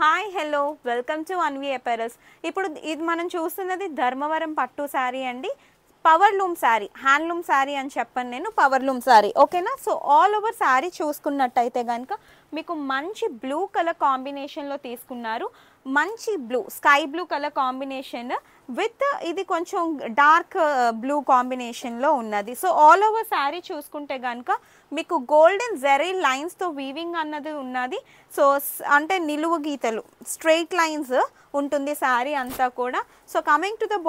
Hi hello welcome to Anvi apparels. ఇప్పుడు ఇది మనం చూస్తున్నది ధర్మవరం పట్టు శారీ అండి. Power loom sari, handloom sari అని చెప్పను నేను, పవర్ లూమ్ శారీ. ఓకేనా? సో ఆల్ ఓవర్ శారీ చూసుకున్నట్టయితే కనుక మీకు మంచి బ్లూ కలర్ కాంబినేషన్లో తీసుకున్నారు. మంచి blue, sky blue colour combination with ఇది కొంచెం డార్క్ బ్లూ కాంబినేషన్లో ఉన్నది. సో ఆల్ ఓవర్ శారీ చూసుకుంటే కనుక మీకు గోల్డెన్ జెరీ లైన్స్తో వీవింగ్ అన్నది ఉన్నది. సో అంటే నిలువు గీతలు, స్ట్రెయిట్ లైన్స్ ఉంటుంది శారీ అంతా కూడా. So coming to the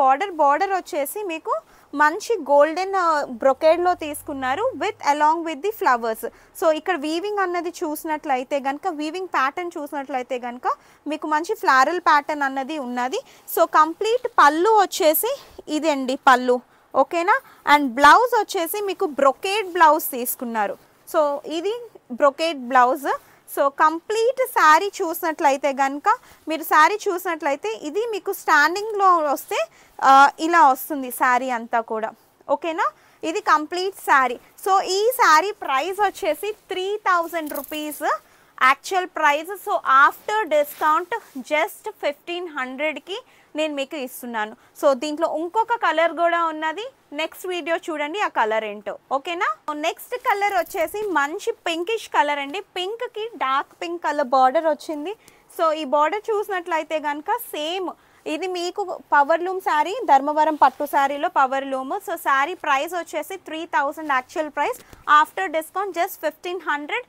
border వచ్చేసి మీకు మంచి గోల్డెన్ బ్రొకేడ్లో తీసుకున్నారు with along with the flowers. So ఇక్కడ వీవింగ్ అన్నది చూసినట్లయితే కనుక, వీవింగ్ ప్యాటర్న్ చూసినట్లయితే కనుక మీకు మంచి ఫ్లారల్ ప్యాటర్న్ అన్నది ఉన్నది. సో కంప్లీట్ పళ్ళు వచ్చేసి ఇది అండి పళ్ళు. ఓకేనా? అండ్ బ్లౌజ్ వచ్చేసి మీకు బ్రొకేడ్ బ్లౌజ్ తీసుకున్నారు. సో ఇది brocade blouse. So complete sari చూసినట్లయితే కనుక, మీరు శారీ చూసినట్లయితే ఇది మీకు స్టాండింగ్లో వస్తే ఇలా వస్తుంది శారీ అంతా కూడా. ఓకేనా? ఇది కంప్లీట్ శారీ. సో ఈ శారీ ప్రైస్ వచ్చేసి 3000 rupees actual price. So after discount just 1500కి నేను మీకు ఇస్తున్నాను. సో దీంట్లో ఇంకొక కలర్ కూడా ఉన్నది, నెక్స్ట్ వీడియో చూడండి ఆ కలర్ ఏంటో. ఓకేనా? నెక్స్ట్ కలర్ వచ్చేసి మంచి పింకిష్ కలర్ అండి. పింక్కి డార్క్ పింక్ కలర్ బార్డర్ వచ్చింది. సో ఈ బార్డర్ చూసినట్లయితే కనుక సేమ్ ఇది మీకు పవర్ లూమ్ శారీ, ధర్మవరం పట్టు శారీలో power loom. So sari price వచ్చేసి 3000 actual price, after discount just 1500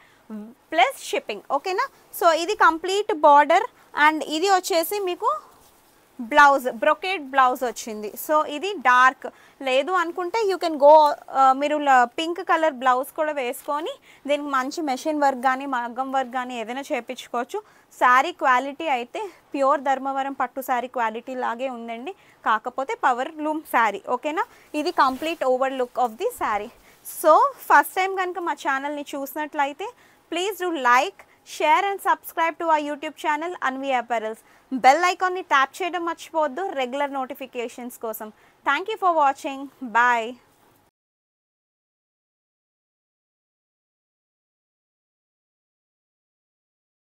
plus shipping. ఓకేనా? సో ఇది కంప్లీట్ బార్డర్ అండ్ ఇది వచ్చేసి మీకు బ్లౌజ్, బ్రొకేడ్ బ్లౌజ్ వచ్చింది. సో ఇది డార్క్ లేదు అనుకుంటే యూ కెన్ గో, మీరు పింక్ కలర్ బ్లౌజ్ కూడా వేసుకొని దీనికి మంచి మెషిన్ వర్క్ కానీ మగ్గం వర్క్ కానీ ఏదైనా చేయించుకోవచ్చు. శారీ క్వాలిటీ అయితే ప్యూర్ ధర్మవరం పట్టు శారీ క్వాలిటీ లాగే ఉందండి, కాకపోతే పవర్ లూమ్ శారీ. ఓకేనా? ఇది complete over look of the sari. So first time కనుక మా ఛానల్ని చూసినట్లయితే please do like, share and subscribe to our YouTube channel Anvi apparels. Bell ఐకాన్ని ట్యాప్ చేయడం మర్చిపోవద్దు రెగ్యులర్ నోటిఫికేషన్స్ కోసం. Thank you for watching. Bye.